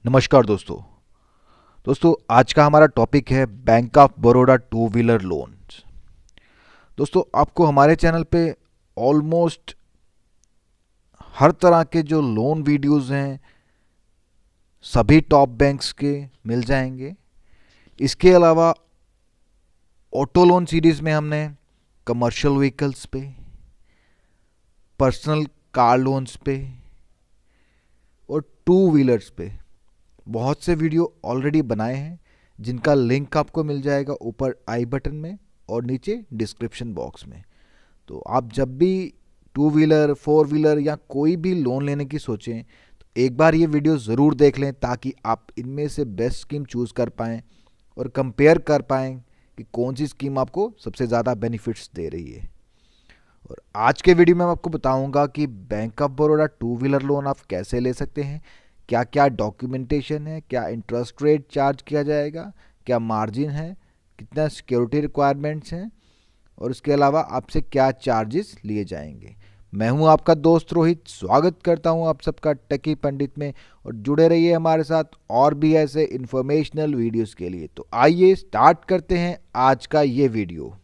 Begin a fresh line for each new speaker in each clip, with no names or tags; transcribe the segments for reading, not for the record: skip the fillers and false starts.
नमस्कार दोस्तों आज का हमारा टॉपिक है bank of Baroda two wheeler loans. दोस्तों आपको हमारे चैनल पे ऑलमोस्ट हर तरह के जो लोन वीडियोस हैं सभी टॉप बैंक्स के मिल जाएंगे। इसके अलावा ऑटो लोन सीरीज़ में हमने कमर्शियल व्हीकल्स पे, पर्सनल कार लोन्स पे और टू व्हीलर्स पे बहुत से वीडियो ऑलरेडी बनाए हैं, जिनका लिंक आपको मिल जाएगा ऊपर आई बटन में और नीचे डिस्क्रिप्शन बॉक्स में। तो आप जब भी टू व्हीलर, फोर व्हीलर या कोई भी लोन लेने की सोचें तो एक बार ये वीडियो ज़रूर देख लें, ताकि आप इनमें से बेस्ट स्कीम चूज़ कर पाएँ और कंपेयर कर पाएँ कि कौन सी स्कीम आपको सबसे ज़्यादा बेनिफिट्स दे रही है। और आज के वीडियो में मैं आपको बताऊंगा कि bank of Baroda two wheeler loan आप कैसे ले सकते हैं, क्या क्या डॉक्यूमेंटेशन है, क्या इंटरेस्ट रेट चार्ज किया जाएगा, क्या मार्जिन है, कितना सिक्योरिटी रिक्वायरमेंट्स हैं और इसके अलावा आपसे क्या चार्जेस लिए जाएंगे। मैं हूं आपका दोस्त रोहित, स्वागत करता हूं आप सबका टेकी पंडित में और जुड़े रहिए हमारे साथ और भी ऐसे इन्फॉर्मेशनल वीडियोस के लिए। तो आइए स्टार्ट करते हैं आज का ये वीडियो।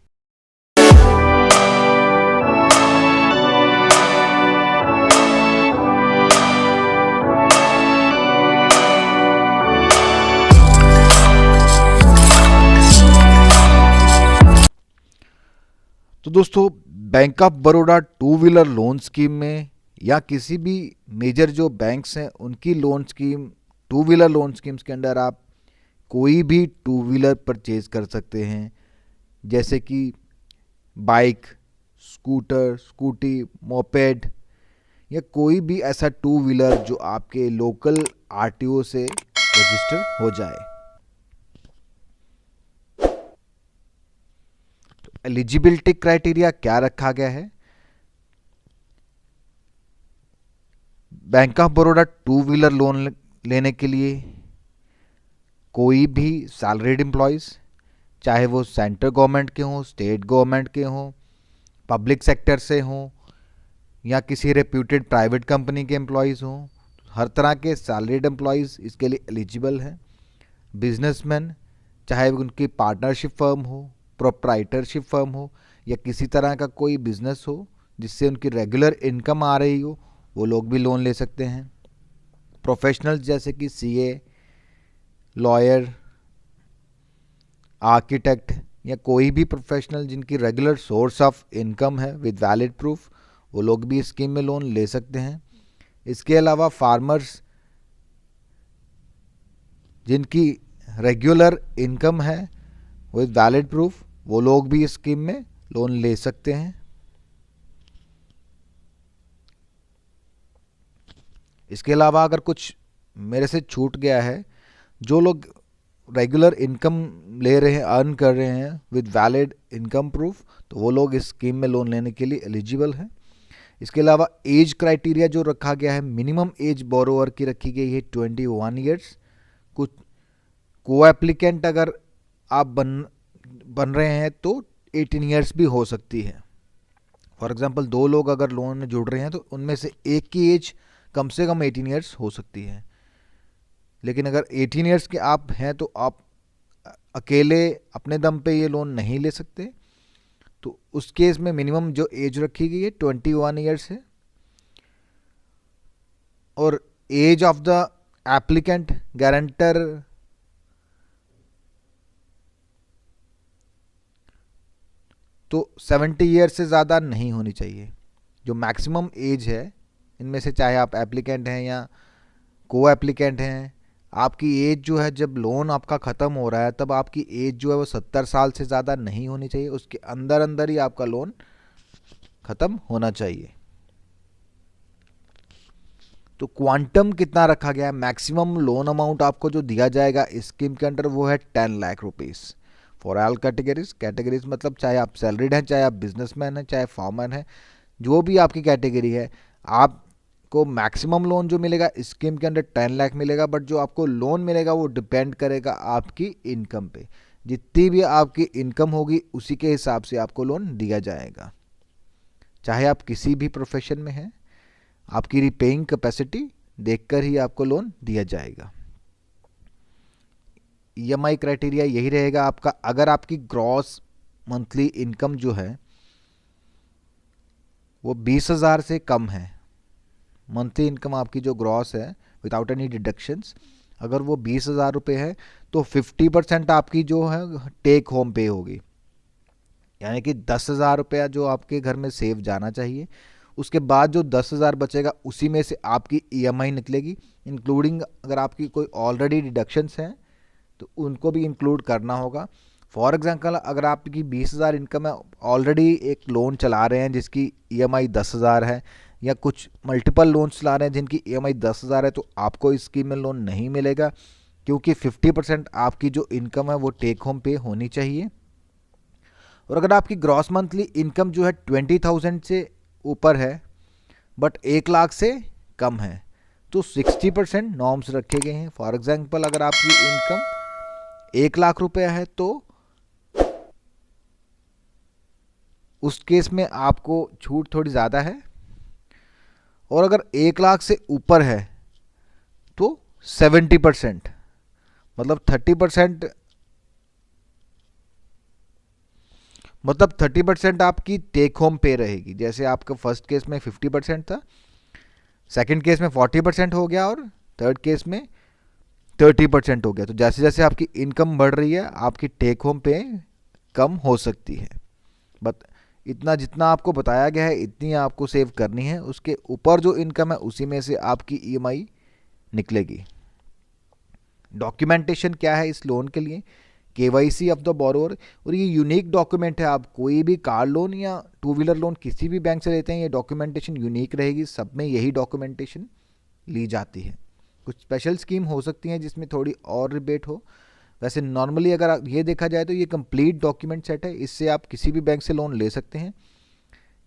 तो दोस्तों bank of Baroda two wheeler loan scheme में या किसी भी मेजर जो बैंक्स हैं उनकी loan scheme, two wheeler loan schemes के अंदर आप कोई भी टू व्हीलर परचेज कर सकते हैं, जैसे कि बाइक, स्कूटर, स्कूटी, मोपेड या कोई भी ऐसा टू व्हीलर जो आपके लोकल आरटीओ से रजिस्टर हो जाए। एलिजिबिलिटी क्राइटेरिया क्या रखा गया है? Bank of Baroda two wheeler loan लेने के लिए कोई भी सैलरीड एम्प्लॉयज़, चाहे वो सेंट्रल गवर्नमेंट के हों, स्टेट गवर्नमेंट के हों, पब्लिक सेक्टर से हों या किसी रेप्यूटेड प्राइवेट कंपनी के एम्प्लॉयज़ हों, हर तरह के सैलरीड एम्प्लॉयज़ इसके लिए एलिजिबल हैं। बिजनेसमैन, चाहे उनकी पार्टनरशिप फर्म हो, प्रोप्राइटरशिप फर्म हो या किसी तरह का कोई बिजनेस हो जिससे उनकी रेगुलर इनकम आ रही हो, वो लोग भी लोन ले सकते हैं। प्रोफेशनल्स जैसे कि सीए, लॉयर, आर्किटेक्ट या कोई भी प्रोफेशनल जिनकी रेगुलर सोर्स ऑफ इनकम है विद वैलिड प्रूफ, वो लोग भी इस स्कीम में लोन ले सकते हैं। इसके अलावा फार्मर्स जिनकी रेगुलर इनकम है विद वैलिड प्रूफ, वो लोग भी इस स्कीम में लोन ले सकते हैं। इसके अलावा अगर कुछ मेरे से छूट गया है, जो लोग रेगुलर इनकम ले रहे हैं, अर्न कर रहे हैं विद वैलिड इनकम प्रूफ, तो वो लोग इस स्कीम में लोन लेने के लिए एलिजिबल हैं। इसके अलावा एज क्राइटेरिया जो रखा गया है, मिनिमम एज बोरोवर की रखी गई है 21 ईयर्स। कुछ को एप्लीकेंट अगर आप बन रहे हैं तो 18 ईयर्स भी हो सकती है। फॉर एग्जांपल दो लोग अगर लोन में जुड़ रहे हैं तो उनमें से एक की एज कम से कम 18 ईयर्स हो सकती है। लेकिन अगर 18 ईयर्स के आप हैं तो आप अकेले अपने दम पे ये लोन नहीं ले सकते। तो उस केस में मिनिमम जो एज रखी गई है 21 ईयर्स है। और age of the applicant guarantor तो 70 ईयर्स से ज़्यादा नहीं होनी चाहिए। जो मैक्सिमम एज है इनमें से, चाहे आप एप्लीकेंट हैं या को एप्लीकेंट हैं, आपकी एज जो है जब लोन आपका ख़त्म हो रहा है तब आपकी एज जो है वो 70 साल से ज़्यादा नहीं होनी चाहिए। उसके अंदर अंदर ही आपका लोन ख़त्म होना चाहिए। तो क्वांटम कितना रखा गया है? मैक्सिमम लोन अमाउंट आपको जो दिया जाएगा इस स्कीम के अंडर वो है 10 lakh rupees for all categories मतलब चाहे आप सैलरीड हैं, चाहे आप बिजनेसमैन हैं, चाहे फार्मर हैं, जो भी आपकी कैटेगरी है, आपको मैक्सिमम लोन जो मिलेगा इस स्कीम के अंदर 10 लाख मिलेगा। बट जो आपको लोन मिलेगा वो डिपेंड करेगा आपकी इनकम पे। जितनी भी आपकी इनकम होगी उसी के हिसाब से आपको लोन दिया जाएगा। चाहे आप किसी भी प्रोफेशन में हैं, आपकी रिपेइंग कैपेसिटी देखकर ही आपको लोन दिया जाएगा। ईएमआई क्राइटेरिया यही रहेगा आपका, अगर आपकी ग्रॉस मंथली इनकम जो है वो 20,000 से कम है, मंथली इनकम आपकी जो ग्रॉस है विदाउट एनी डिडक्शंस, अगर वो 20,000 रुपये है तो 50% आपकी जो है टेक होम पे होगी, यानी कि 10,000 रुपया जो आपके घर में सेव जाना चाहिए, उसके बाद जो 10,000 बचेगा उसी में से आपकी ईएमआई निकलेगी, इंक्लूडिंग अगर आपकी कोई ऑलरेडी डिडक्शंस हैं तो उनको भी इंक्लूड करना होगा। फॉर एग्जांपल अगर आपकी 20,000 इनकम है, ऑलरेडी एक लोन चला रहे हैं जिसकी ईएमआई 10,000 है, या कुछ मल्टीपल लोन्स चला रहे हैं जिनकी ईएमआई 10,000 है, तो आपको इस स्कीम में लोन नहीं मिलेगा, क्योंकि 50% आपकी जो इनकम है वो टेक होम पे होनी चाहिए। और अगर आपकी ग्रॉस मंथली इनकम जो है 20,000 से ऊपर है बट 1,00,000 से कम है, तो 60% नॉर्म्स रखे गए हैं। फॉर एग्जांपल अगर आपकी इनकम 1,00,000 रुपया है तो उस केस में आपको छूट थोड़ी ज़्यादा है, और अगर 1,00,000 से ऊपर है तो 70%, मतलब 30% आपकी टेक होम पे रहेगी। जैसे आपका फर्स्ट केस में 50% था, सेकंड केस में 40% हो गया, और थर्ड केस में 30% हो गया। तो जैसे जैसे आपकी इनकम बढ़ रही है आपकी टेक होम पे कम हो सकती है, बट इतना जितना आपको बताया गया है इतनी आपको सेव करनी है, उसके ऊपर जो इनकम है उसी में से आपकी ईएमआई निकलेगी। डॉक्यूमेंटेशन क्या है इस लोन के लिए? केवाईसी ऑफ द बोरोवर, और ये यूनिक डॉक्यूमेंट है। आप कोई भी कार लोन या टू व्हीलर लोन किसी भी बैंक से लेते हैं, ये डॉक्यूमेंटेशन यूनिक रहेगी, सब में यही डॉक्यूमेंटेशन ली जाती है। कुछ स्पेशल स्कीम हो सकती हैं जिसमें थोड़ी और रिबेट हो, वैसे नॉर्मली अगर ये देखा जाए तो ये कंप्लीट डॉक्यूमेंट सेट है, इससे आप किसी भी बैंक से लोन ले सकते हैं।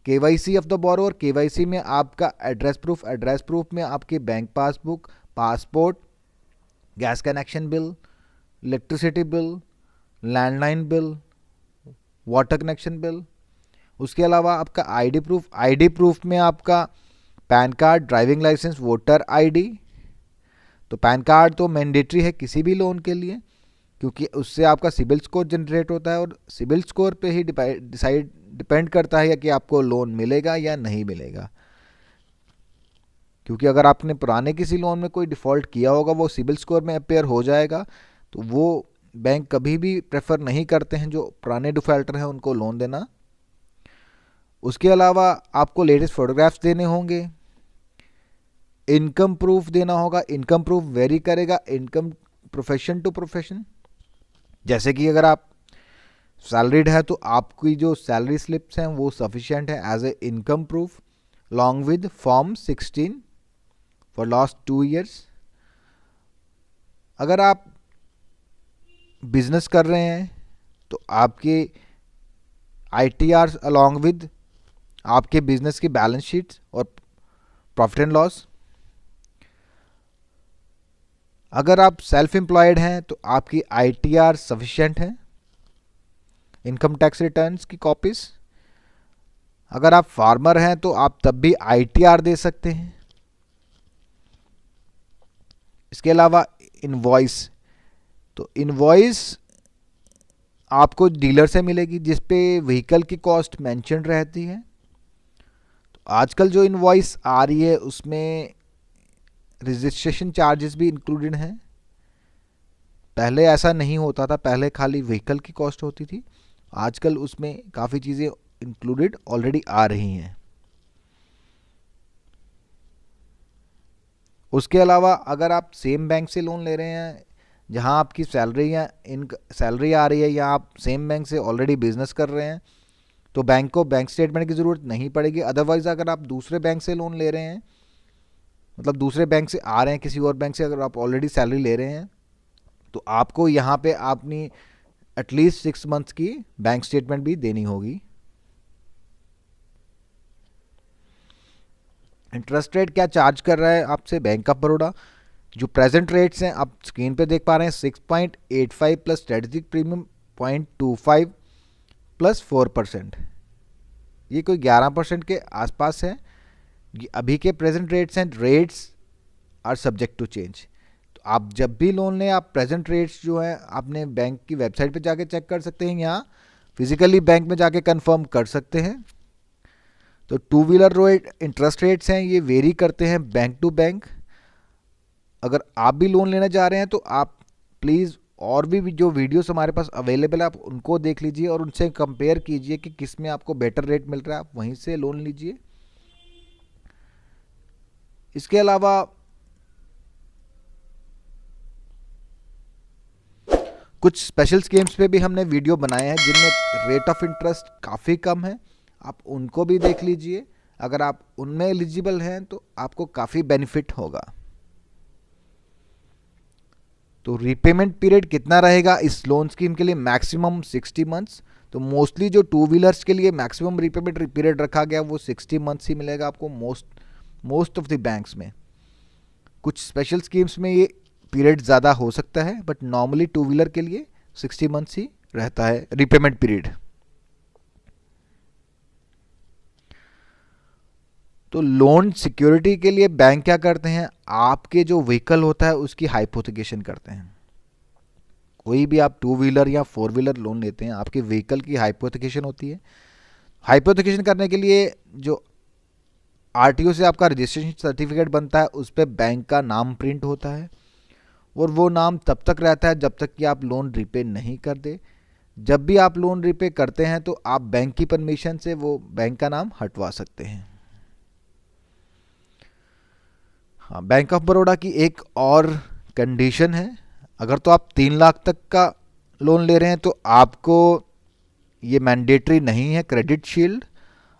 KYC of the borrower, KYC में आपका एड्रेस प्रूफ में आपके bank passbook, passport, gas connection bill, electricity bill, landline bill, water connection bill. उसके अलावा आपका आईडी प्रूफ में आपका PAN card, driving licence, voter ID. तो पैन कार्ड तो मैंडेटरी है किसी भी लोन के लिए, क्योंकि उससे आपका सिबिल स्कोर जनरेट होता है, और सिबिल स्कोर पे ही डिपेंड करता है कि आपको लोन मिलेगा या नहीं मिलेगा। क्योंकि अगर आपने पुराने किसी लोन में कोई डिफ़ॉल्ट किया होगा, वो सिबिल स्कोर में अपेयर हो जाएगा, तो वो बैंक कभी भी प्रेफर नहीं करते हैं जो पुराने डिफ़ॉल्टर हैं उनको लोन देना। उसके अलावा आपको लेटेस्ट फोटोग्राफ्स देने होंगे, इनकम प्रूफ देना होगा। इनकम प्रूफ वेरी करेगा इनकम प्रोफेशन टू प्रोफेशन। जैसे कि अगर आप सैलरीड है तो आपकी जो सैलरी स्लिप्स हैं वो सफिशिएंट है as a income proof, long with form 16 for last 2 years. अगर आप बिजनेस कर रहे हैं तो आपके ITR अलॉन्ग विद आपके बिजनेस की बैलेंस शीट्स और प्रॉफिट एंड लॉस। अगर आप सेल्फ एम्प्लॉयड हैं तो आपकी ITR सफिशिएंट है, इनकम टैक्स रिटर्न्स की कॉपीज। अगर आप फार्मर हैं तो आप तब भी ITR दे सकते हैं। इसके अलावा इनवॉइस, तो इनवॉइस आपको डीलर से मिलेगी जिस पे व्हीकल की कॉस्ट मेंशन रहती है। तो आजकल जो इनवॉइस आ रही है उसमें रजिस्ट्रेशन चार्जेस भी इंक्लूडेड हैं। पहले ऐसा नहीं होता था, पहले खाली व्हीकल की कॉस्ट होती थी, आजकल उसमें काफ़ी चीज़ें इंक्लूडेड ऑलरेडी आ रही हैं। उसके अलावा अगर आप सेम बैंक से लोन ले रहे हैं जहां आपकी सैलरी आ रही है, या आप सेम बैंक से ऑलरेडी बिजनेस कर रहे हैं, तो बैंक को बैंक स्टेटमेंट की ज़रूरत नहीं पड़ेगी। अदरवाइज़ अगर आप दूसरे बैंक से लोन ले रहे हैं, मतलब दूसरे बैंक से आ रहे हैं किसी और बैंक से, अगर आप ऑलरेडी सैलरी ले रहे हैं तो आपको यहाँ पे अपनी एटलीस्ट 6 मंथ्स की बैंक स्टेटमेंट भी देनी होगी। इंटरेस्ट रेट क्या चार्ज कर रहा है आपसे बैंक ऑफ बड़ौदा? जो प्रेजेंट रेट्स हैं आप स्क्रीन पे देख पा रहे हैं, 6.85 प्लस स्ट्रेटेजिक प्रीमियम 0.25 प्लस 4%, ये कोई 11% के आसपास है। ये अभी के प्रेजेंट रेट्स हैं, rates are subject to change. तो आप जब भी लोन लें, आप प्रेजेंट रेट्स जो है आपने बैंक की वेबसाइट पे जाके चेक कर सकते हैं, या फिजिकली बैंक में जाके कंफर्म कर सकते हैं। तो two wheeler rate interest rates हैं, ये वेरी करते हैं बैंक टू बैंक। अगर आप भी लोन लेना चाह रहे हैं तो आप प्लीज़ और भी जो वीडियोस हमारे पास अवेलेबल है आप उनको देख लीजिए और उनसे कंपेयर कीजिए कि किस में आपको बेटर रेट मिल रहा है, आप वहीं से लोन लीजिए। इसके अलावा कुछ स्पेशल स्कीम्स पे भी हमने वीडियो बनाए हैं जिनमें रेट ऑफ इंटरेस्ट काफ़ी कम है, आप उनको भी देख लीजिए। अगर आप उनमें एलिजिबल हैं तो आपको काफ़ी बेनिफिट होगा। तो रीपेमेंट पीरियड कितना रहेगा इस लोन स्कीम के लिए? Maximum 60 months. तो मोस्टली जो टू व्हीलर्स के लिए मैक्सिमम रीपेमेंट पीरियड रखा गया वो 60 मंथ्स ही मिलेगा आपको मोस्ट ऑफ द बैंक्स में। कुछ स्पेशल स्कीम्स में ये पीरियड ज़्यादा हो सकता है, बट नॉर्मली टू व्हीलर के लिए 60 मंथ्स ही रहता है रीपेमेंट पीरियड। तो लोन सिक्योरिटी के लिए बैंक क्या करते हैं, आपके जो व्हीकल होता है उसकी हाइपोथिकेशन करते हैं। कोई भी आप टू व्हीलर या फोर व्हीलर लोन लेते हैं, आपके व्हीकल की हाइपोथिकेशन होती है। हाइपोथिकेशन करने के लिए जो आरटीओ से आपका रजिस्ट्रेशन सर्टिफिकेट बनता है उस पर बैंक का नाम प्रिंट होता है, और वो नाम तब तक रहता है जब तक कि आप लोन रिपे नहीं कर दे। जब भी आप लोन रिपे करते हैं तो आप बैंक की परमिशन से वो बैंक का नाम हटवा सकते हैं। हाँ, बैंक ऑफ बड़ौदा की एक और कंडीशन है, अगर तो आप 3 लाख तक का लोन ले रहे हैं तो आपको ये मैंडेटरी नहीं है क्रेडिट शील्ड।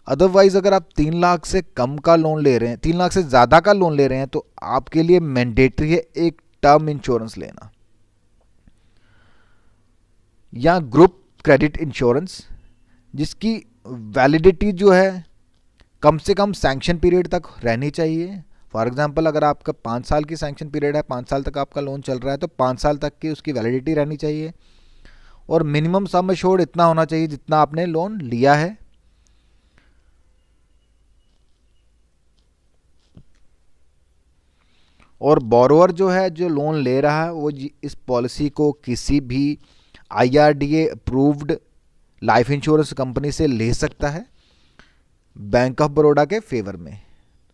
अदरवाइज अगर आप 3 लाख से कम का लोन ले रहे हैं, 3 लाख से ज़्यादा का लोन ले रहे हैं, तो आपके लिए मैंडेटरी है एक टर्म इंश्योरेंस लेना या ग्रुप क्रेडिट इंश्योरेंस, जिसकी वैलिडिटी जो है कम से कम सैंक्शन पीरियड तक रहनी चाहिए। फॉर एग्जांपल अगर आपका 5 साल की सैंक्शन पीरियड है, 5 साल तक आपका लोन चल रहा है, तो 5 साल तक की उसकी वैलिडिटी रहनी चाहिए, और मिनिमम सम एश्योर्ड इतना होना चाहिए जितना आपने लोन लिया है। और बोरोवर जो है, जो लोन ले रहा है, वो इस पॉलिसी को किसी भी IRDA approved life insurance company से ले सकता है बैंक ऑफ बड़ौदा के फेवर में।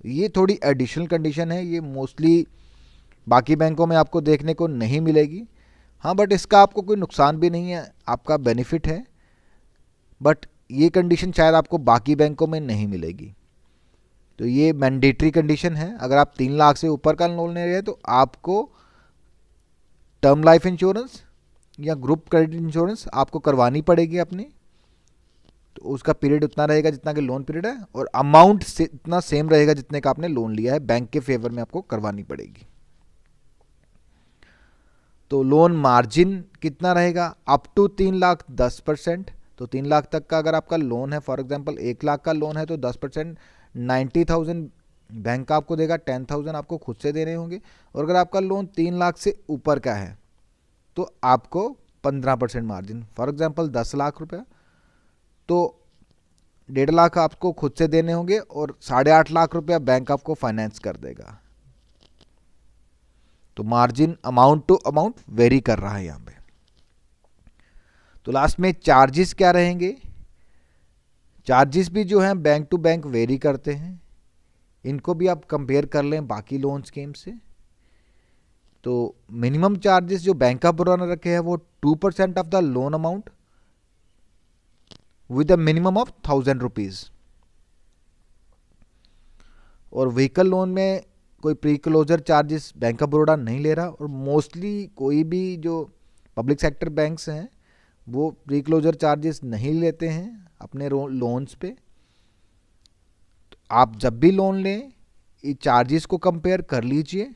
ये थोड़ी एडिशनल कंडीशन है, ये मोस्टली बाकी बैंकों में आपको देखने को नहीं मिलेगी। हाँ, बट इसका आपको कोई नुकसान भी नहीं है, आपका बेनिफिट है, बट ये कंडीशन शायद आपको बाकी बैंकों में नहीं मिलेगी। तो ये मैंडेटरी कंडीशन है, अगर आप 3 लाख से ऊपर का लोन ले रहे हैं तो आपको टर्म लाइफ इंश्योरेंस या ग्रुप क्रेडिट इंश्योरेंस आपको करवानी पड़ेगी अपनी। तो उसका पीरियड उतना रहेगा जितना कि लोन पीरियड है, और अमाउंट से इतना सेम रहेगा जितने का आपने लोन लिया है, बैंक के फेवर में आपको करवानी पड़ेगी। तो लोन मार्जिन कितना रहेगा? Up to 3 lakh 10%। तो 3 लाख तक का अगर आपका लोन है, फॉर एग्जांपल 1 लाख का लोन है, तो 10% 90,000 बैंक आपको देगा, 10,000 आपको खुद से देने होंगे। और अगर आपका लोन 3 लाख से ऊपर का है तो आपको 15% मार्जिन, फॉर एग्जांपल 10 लाख रुपया, तो 1.5 लाख आपको खुद से देने होंगे और 8.5 लाख रुपया बैंक आपको फाइनेंस कर देगा। तो margin amount to amount vary कर रहा है यहाँ पे। तो लास्ट में चार्जेस क्या रहेंगे? चार्जेस भी जो हैं बैंक टू बैंक वेरी करते हैं, इनको भी आप कंपेयर कर लें बाकी लोन स्कीम से। तो मिनिमम चार्जेस जो बैंक ऑफ बड़ौदा ने रखे हैं वो 2% of the loan amount with a minimum of 1,000 rupees. और व्हीकल लोन में कोई pre closure charges bank of Baroda नहीं ले रहा, और मोस्टली कोई भी जो पब्लिक सेक्टर बैंक्स हैं वो प्री क्लोजर चार्जेस नहीं लेते हैं अपने लोन्स पे। तो आप जब भी लोन लें ये चार्जेस को कंपेयर कर लीजिए,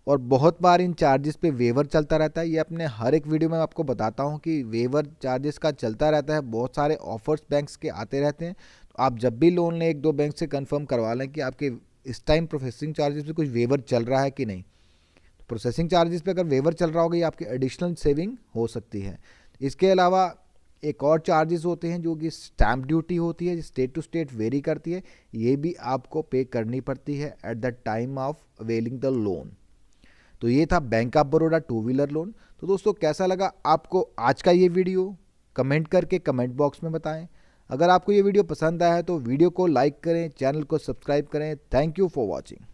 और बहुत बार इन चार्जेस पे वेवर चलता रहता है। ये अपने हर एक वीडियो में आपको बताता हूँ कि वेवर चार्जेस का चलता रहता है, बहुत सारे ऑफर्स बैंक्स के आते रहते हैं। तो आप जब भी लोन लें 1-2 बैंक से कंफर्म करवा लें कि आपके इस टाइम प्रोसेसिंग चार्जेस पे कुछ वेवर चल रहा है कि नहीं। तो प्रोसेसिंग चार्जेस पे अगर वेवर चल रहा होगा ये आपकी एडिशनल सेविंग हो सकती है। इसके अलावा एक और चार्जेस होते हैं जो कि स्टैम्प ड्यूटी होती है, स्टेट टू स्टेट वेरी करती है, ये भी आपको पे करनी पड़ती है at the time of availing the loan. तो ये था bank of Baroda two wheeler loan. तो दोस्तों कैसा लगा आपको आज का ये वीडियो, कमेंट करके कमेंट बॉक्स में बताएं। अगर आपको ये वीडियो पसंद आया है तो वीडियो को लाइक करें, चैनल को सब्सक्राइब करें। Thank you for watching.